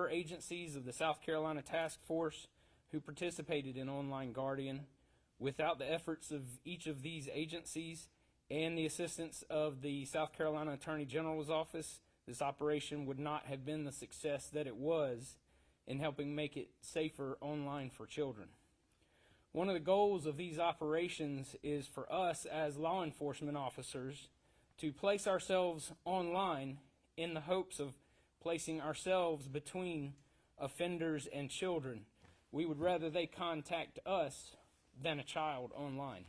4 agencies of the South Carolina Task Force who participated in Online Guardian. Without the efforts of each of these agencies and the assistance of the South Carolina Attorney General's office, this operation would not have been the success that it was in helping make it safer online for children. One of the goals of these operations is for us as law enforcement officers to place ourselves online in the hopes of placing ourselves between offenders and children. We would rather they contact us than a child online.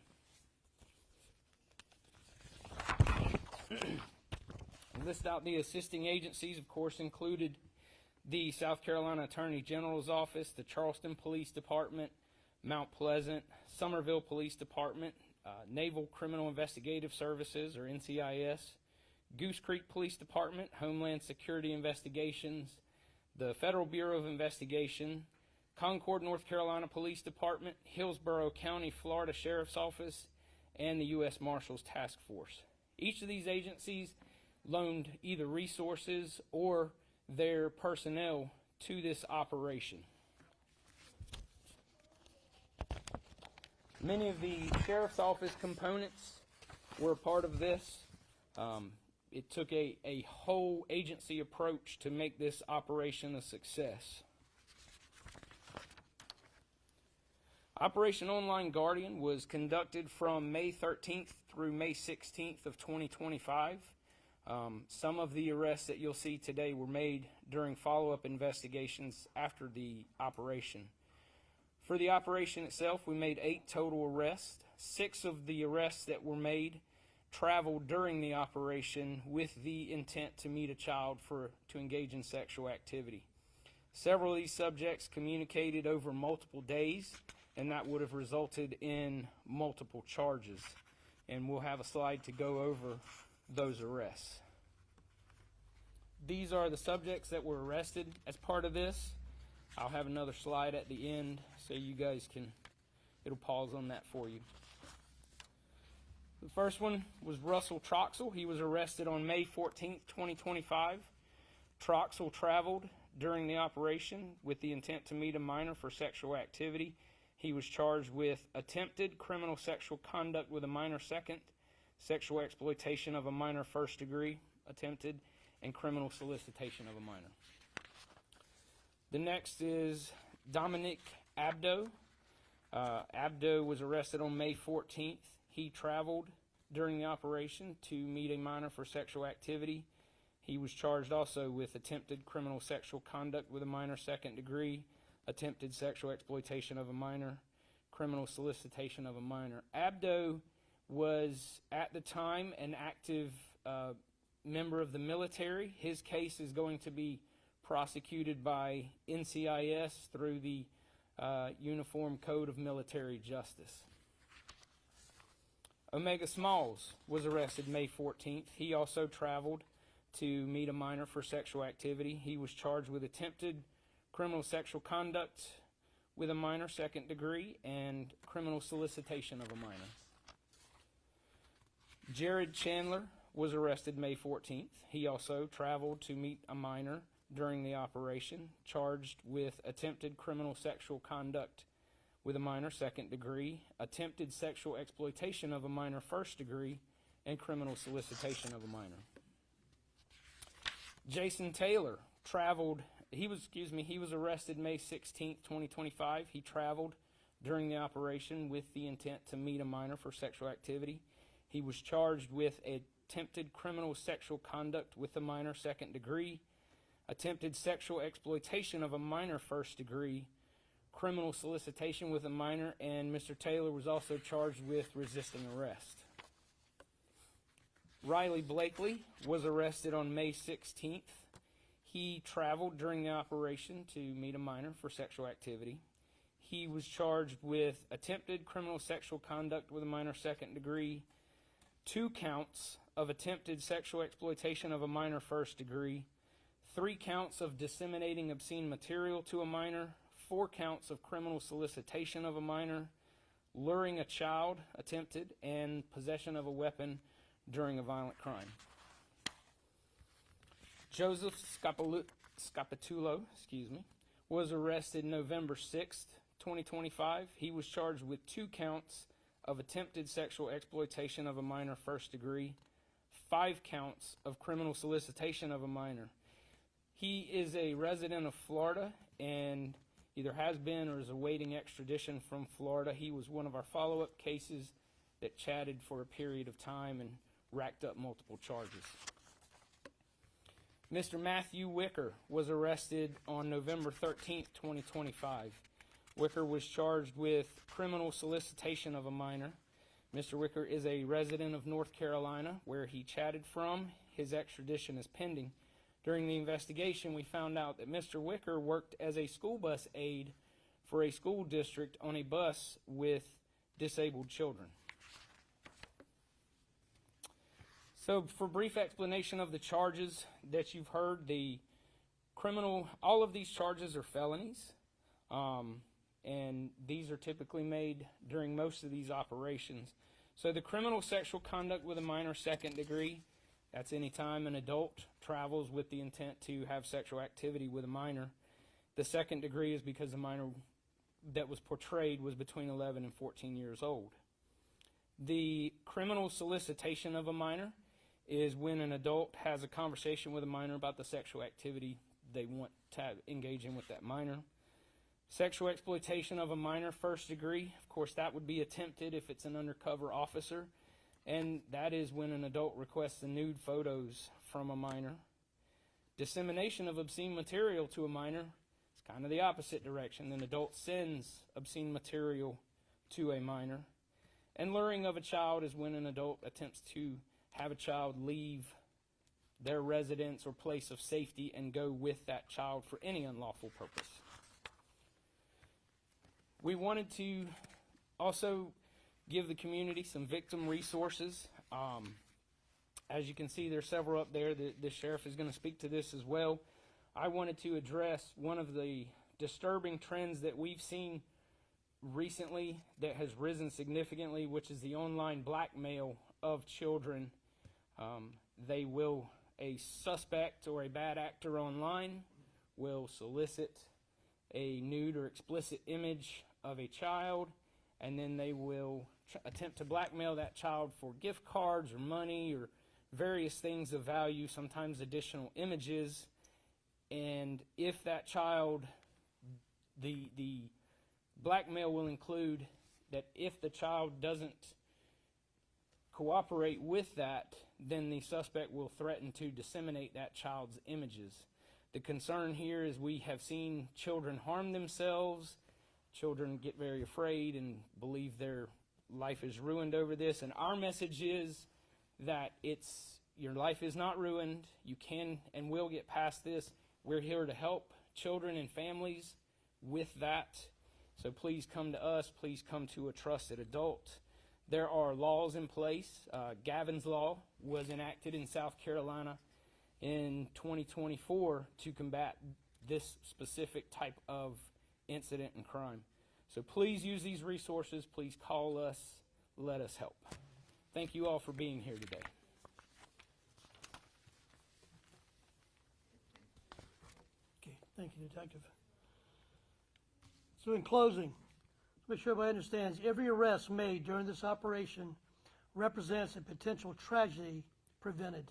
List out the assisting agencies, of course, included the South Carolina Attorney General's Office, the Charleston Police Department, Mount Pleasant, Summerville Police Department, Naval Criminal Investigative Services, or NCIS, Goose Creek Police Department, Homeland Security Investigations, the Federal Bureau of Investigation, Concord, North Carolina Police Department, Hillsborough County, Florida Sheriff's Office, and the U.S. Marshals Task Force. Each of these agencies loaned either resources or their personnel to this operation. Many of the Sheriff's Office components were a part of this. It took a whole agency approach to make this operation a success. Operation Online Guardian was conducted from May 13th through May 16th of 2025. Some of the arrests that you'll see today were made during follow-up investigations after the operation. For the operation itself, we made 8 total arrests. 6 of the arrests that were made traveled during the operation with the intent to meet a child to engage in sexual activity. Several of these subjects communicated over multiple days, and that would have resulted in multiple charges. And we'll have a slide to go over those arrests. These are the subjects that were arrested as part of this. I'll have another slide at the end so you guys it'll pause on that for you. The first one was Russell Troxell. He was arrested on May 14th, 2025. Troxell traveled during the operation with the intent to meet a minor for sexual activity. He was charged with attempted criminal sexual conduct with a minor second, sexual exploitation of a minor first degree, attempted, and criminal solicitation of a minor. The next is Dominic Abdo. Abdo was arrested on May 14th. He traveled during the operation to meet a minor for sexual activity. He was charged also with attempted criminal sexual conduct with a minor second degree, attempted sexual exploitation of a minor, criminal solicitation of a minor. Abdo was at the time an active member of the military. His case is going to be prosecuted by NCIS through the Uniform Code of Military Justice. Omega Smalls was arrested May 14th. He also traveled to meet a minor for sexual activity. He was charged with attempted criminal sexual conduct with a minor second degree and criminal solicitation of a minor. Jared Chandler was arrested May 14th. He also traveled to meet a minor during the operation, charged with attempted criminal sexual conduct with a minor second degree, attempted sexual exploitation of a minor first degree, and criminal solicitation of a minor. Jason Taylor he was arrested May 16th, 2025. He traveled during the operation with the intent to meet a minor for sexual activity. He was charged with attempted criminal sexual conduct with a minor second degree, attempted sexual exploitation of a minor first degree, criminal solicitation with a minor, and Mr. Taylor was also charged with resisting arrest. Riley Blakely was arrested on May 16th. He traveled during the operation to meet a minor for sexual activity. He was charged with attempted criminal sexual conduct with a minor second degree, 2 counts of attempted sexual exploitation of a minor first degree, 3 counts of disseminating obscene material to a minor, 4 counts of criminal solicitation of a minor, luring a child, attempted, and possession of a weapon during a violent crime. Joseph Scapitulo, was arrested November 6th, 2025. He was charged with 2 counts of attempted sexual exploitation of a minor first degree, 5 counts of criminal solicitation of a minor. He is a resident of Florida and either has been or is awaiting extradition from Florida. He was one of our follow-up cases that chatted for a period of time and racked up multiple charges. Mr. Matthew Wicker was arrested on November 13th, 2025. Wicker was charged with criminal solicitation of a minor. Mr. Wicker is a resident of North Carolina, where he chatted from. His extradition is pending. During the investigation, we found out that Mr. Wicker worked as a school bus aide for a school district on a bus with disabled children. So, for brief explanation of the charges that you've heard, all of these charges are felonies, and these are typically made during most of these operations. So the criminal sexual conduct with a minor second degree, that's any time an adult travels with the intent to have sexual activity with a minor. The second degree is because the minor that was portrayed was between 11 and 14 years old. The criminal solicitation of a minor is when an adult has a conversation with a minor about the sexual activity they want to engage in with that minor. Sexual exploitation of a minor first degree, of course, that would be attempted if it's an undercover officer, and that is when an adult requests the nude photos from a minor. Dissemination of obscene material to a minor is kind of the opposite direction. An adult sends obscene material to a minor. And luring of a child is when an adult attempts to have a child leave their residence or place of safety and go with that child for any unlawful purpose. We wanted to also give the community some victim resources. As you can see, there's several up there. The sheriff is going to speak to this as well. I wanted to address one of the disturbing trends that we've seen recently that has risen significantly, which is the online blackmail of children. A suspect or a bad actor online will solicit a nude or explicit image of a child, and then they will attempt to blackmail that child for gift cards or money or various things of value, sometimes additional images. And if that child, the blackmail will include that if the child doesn't cooperate with that, then the suspect will threaten to disseminate that child's images. The concern here is we have seen children harm themselves. Children get very afraid and believe their life is ruined over this. And our message is that your life is not ruined. You can and will get past this. We're here to help children and families with that. So please come to us. Please come to a trusted adult. There are laws in place. Gavin's Law was enacted in South Carolina in 2024 to combat this specific type of incident and crime. So please use these resources. Please call us. Let us help. Thank you all for being here today. Okay, thank you, Detective. So in closing, make sure everybody understands every arrest made during this operation represents a potential tragedy prevented.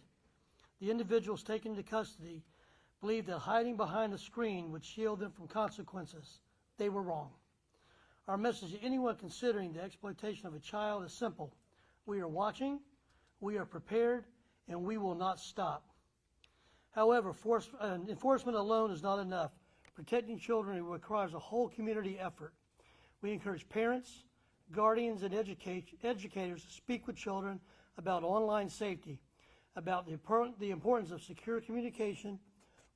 The individuals taken into custody believed that hiding behind the screen would shield them from consequences. They were wrong. Our message to anyone considering the exploitation of a child is simple. We are watching, we are prepared, and we will not stop. However, enforcement alone is not enough. Protecting children requires a whole community effort. We encourage parents, guardians, and educators to speak with children about online safety, about the importance of secure communication,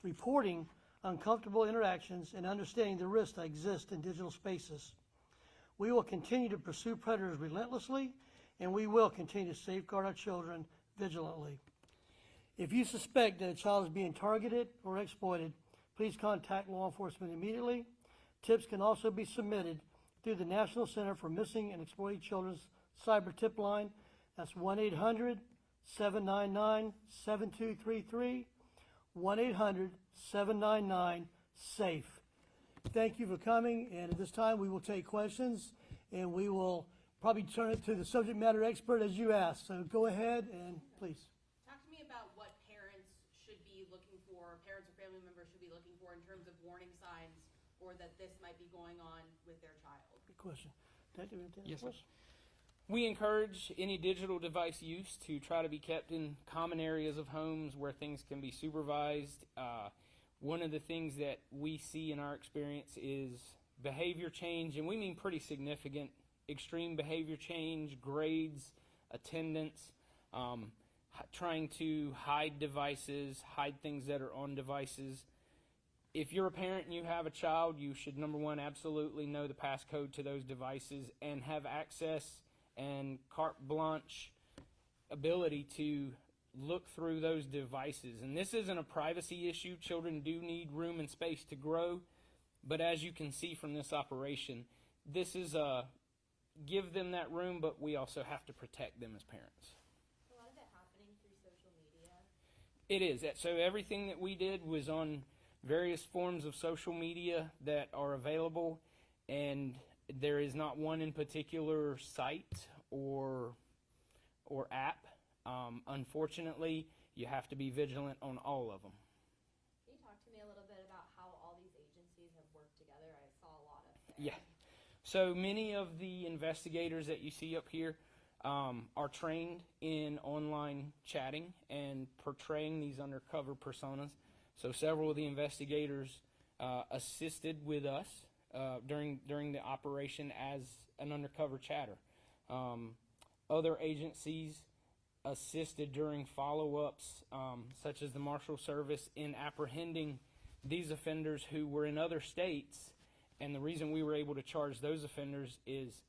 reporting uncomfortable interactions, and understanding the risks that exist in digital spaces. We will continue to pursue predators relentlessly, and we will continue to safeguard our children vigilantly. If you suspect that a child is being targeted or exploited, please contact law enforcement immediately. Tips can also be submitted through the National Center for Missing and Exploited Children's cyber tip line. That's 1-800-799-7233, 1-800-799-SAFE. Thank you for coming, and at this time we will take questions, and we will probably turn it to the subject matter expert as you asked. So go ahead and please. Talk to me about what parents should be looking for, parents or family members should be looking for in terms of warning signs or that this might be going on with their child. Good question. Detective, anything Yes, else? sir. We encourage any digital device use to try to be kept in common areas of homes where things can be supervised. One of the things that we see in our experience is behavior change, and we mean pretty significant, extreme behavior change, grades, attendance, trying to hide devices, hide things that are on devices. If you're a parent and you have a child, you should, number one, absolutely know the passcode to those devices and have access and carte blanche ability to look through those devices. And this isn't a privacy issue. Children do need room and space to grow. But as you can see from this operation, this is a give them that room, but we also have to protect them as parents. A lot of it happening through social media. It is. So everything that we did was on various forms of social media that are available, and there is not one in particular site or app. Unfortunately, you have to be vigilant on all of them. Can you talk to me a little bit about how all these agencies have worked together? I saw a lot of it. Yeah. So many of the investigators that you see up here are trained in online chatting and portraying these undercover personas. So several of the investigators assisted with us during the operation as an undercover chatter. Other agencies assisted during follow-ups, such as the Marshal Service, in apprehending these offenders who were in other states. And the reason we were able to charge those offenders is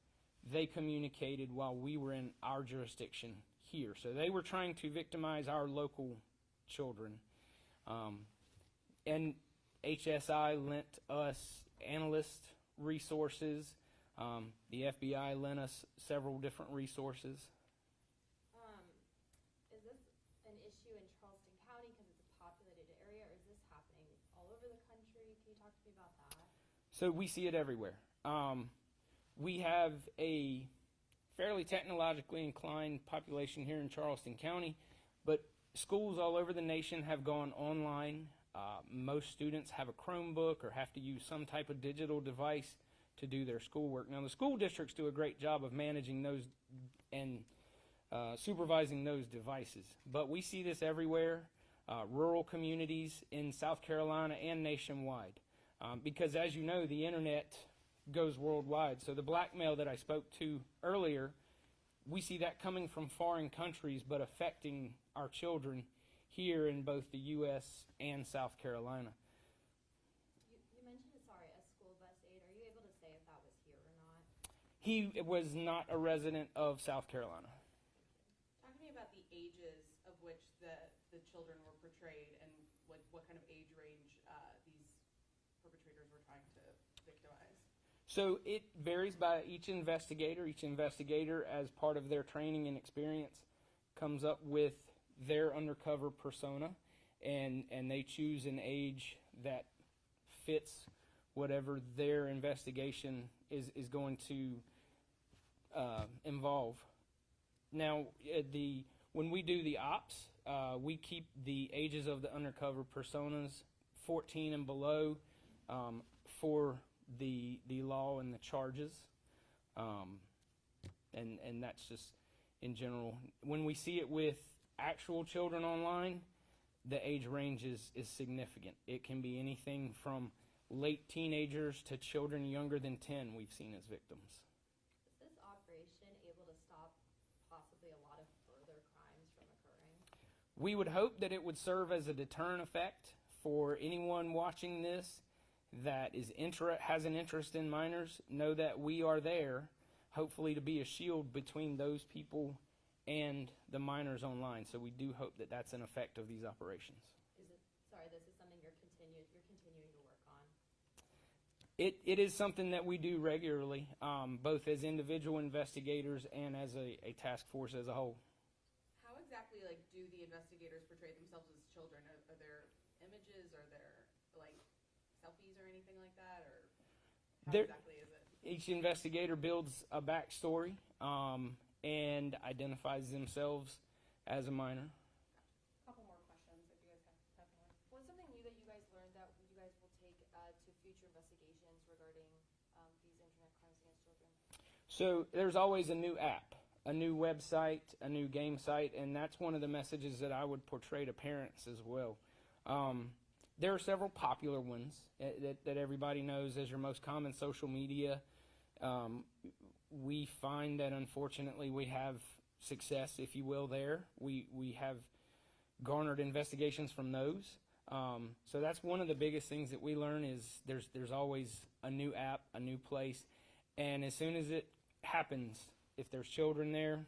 they communicated while we were in our jurisdiction here. So they were trying to victimize our local children. And HSI lent us analyst resources. The FBI lent us several different resources. Is this an issue in Charleston County because it's a populated area, or is this happening all over the country? Can you talk to me about that? So we see it everywhere. We have a fairly technologically inclined population here in Charleston County, but schools all over the nation have gone online. Most students have a Chromebook or have to use some type of digital device to do their schoolwork. Now, the school districts do a great job of managing those and supervising those devices, but we see this everywhere, rural communities in South Carolina and nationwide, because as you know, the internet goes worldwide. So the blackmail that I spoke to earlier, we see that coming from foreign countries but affecting our children here in both the U.S. and South Carolina. You mentioned, a school bus aide. Are you able to say if that was here or not? He was not a resident of South Carolina. Talk to me about the ages of which the children were portrayed and what kind of age range these perpetrators were trying to victimize. So it varies by each investigator. Each investigator, as part of their training and experience, comes up with their undercover persona, and they choose an age that fits whatever their investigation is going to involve. Now, when we do the ops, we keep the ages of the undercover personas 14 and below for the law and the charges, and that's just in general. When we see it with actual children online, the age range is significant. It can be anything from late teenagers to children younger than 10 we've seen as victims. Is this operation able to stop possibly a lot of further crimes from occurring? We would hope that it would serve as a deterrent effect for anyone watching this that has an interest in minors. Know that we are there, hopefully to be a shield between those people and the minors online. So we do hope that that's an effect of these operations. This is something you're continuing to work on? It is something that we do regularly, both as individual investigators and as a task force as a whole. How exactly do the investigators portray themselves as children? Are there images? Are there, like, selfies or anything like that? Or how There- exactly is it? Each investigator builds a backstory and identifies themselves as a minor. Couple more questions if you guys have one. What's something new that you guys learned that you guys will take to future investigations regarding these internet crimes against children? So there's always a new app, a new website, a new game site, and that's one of the messages that I would portray to parents as well. There are several popular ones that everybody knows as your most common social media. We find that unfortunately we have success, if you will, there. We have garnered investigations from those. So that's one of the biggest things that we learn is there's always a new app, a new place, and as soon as it happens, if there's children there,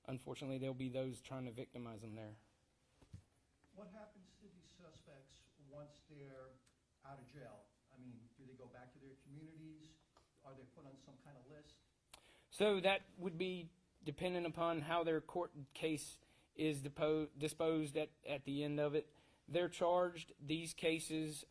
unfortunately there'll be those trying to victimize them there. What happens to these suspects once they're out of jail? I mean, do they go back to their communities? Are they put on some kind of list? So that would be dependent upon how their court case is disposed at the end of it. They're charged. These cases,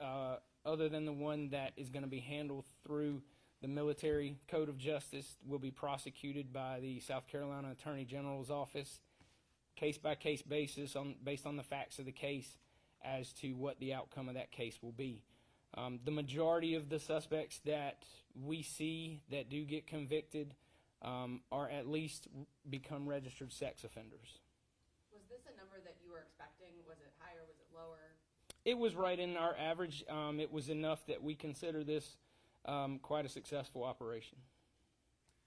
other than the one that is going to be handled through the Military Code of Justice, will be prosecuted by the South Carolina Attorney General's office, case-by-case basis, based on the facts of the case as to what the outcome of that case will be. The majority of the suspects that we see that do get convicted are at least become registered sex offenders. Was this a number that you were expecting? Was it higher? Was it lower? It was right in our average. It was enough that we consider this quite a successful operation.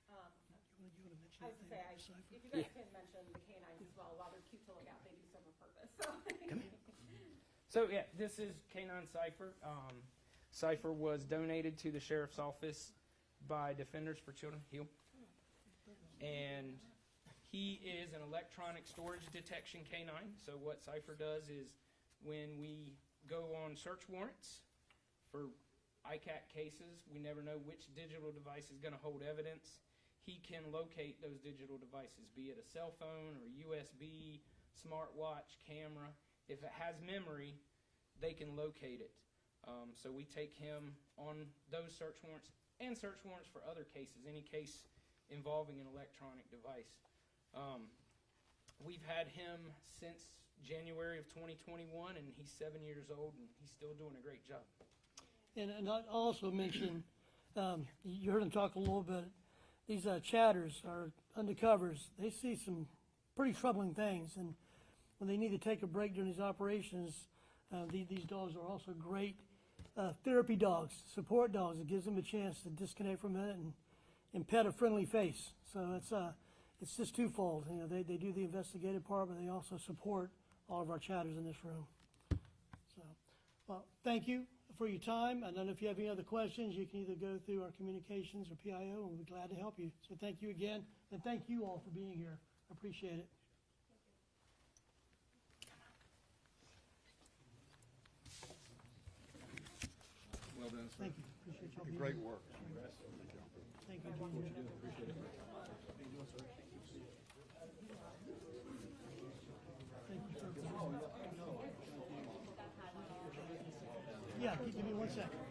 I was gonna say, if you guys can mention the canines as well, while they're cute to look at, they do serve a purpose, so. So yeah, this is Canine Cypher. Cypher was donated to the Sheriff's Office by Defenders for Children, HEAL. And he is an electronic storage detection canine. So what Cypher does is when we go on search warrants for ICAC cases, we never know which digital device is going to hold evidence. He can locate those digital devices, be it a cell phone or USB, smartwatch, camera. If it has memory, they can locate it. So we take him on those search warrants and search warrants for other cases, any case involving an electronic device. We've had him since January of 2021, and he's 7 years old, and he's still doing a great job. And I'd also mention, you heard him talk a little bit, these chatters or undercovers, they see some pretty troubling things, and when they need to take a break during these operations, these dogs are also great therapy dogs, support dogs. It gives them a chance to disconnect from it and pet a friendly face. So it's just twofold. You know, they do the investigative part, but they also support all of our chatters in this room. So, well, thank you for your time. I don't know if you have any other questions. You can either go through our communications or PIO, and we'll be glad to help you. So thank you again, and thank you all for being here. I appreciate it. Well done, sir. Thank you. Appreciate y'all being Great here. work. Thank you, Junior. Thank you, sir. Yeah, give me 1 second.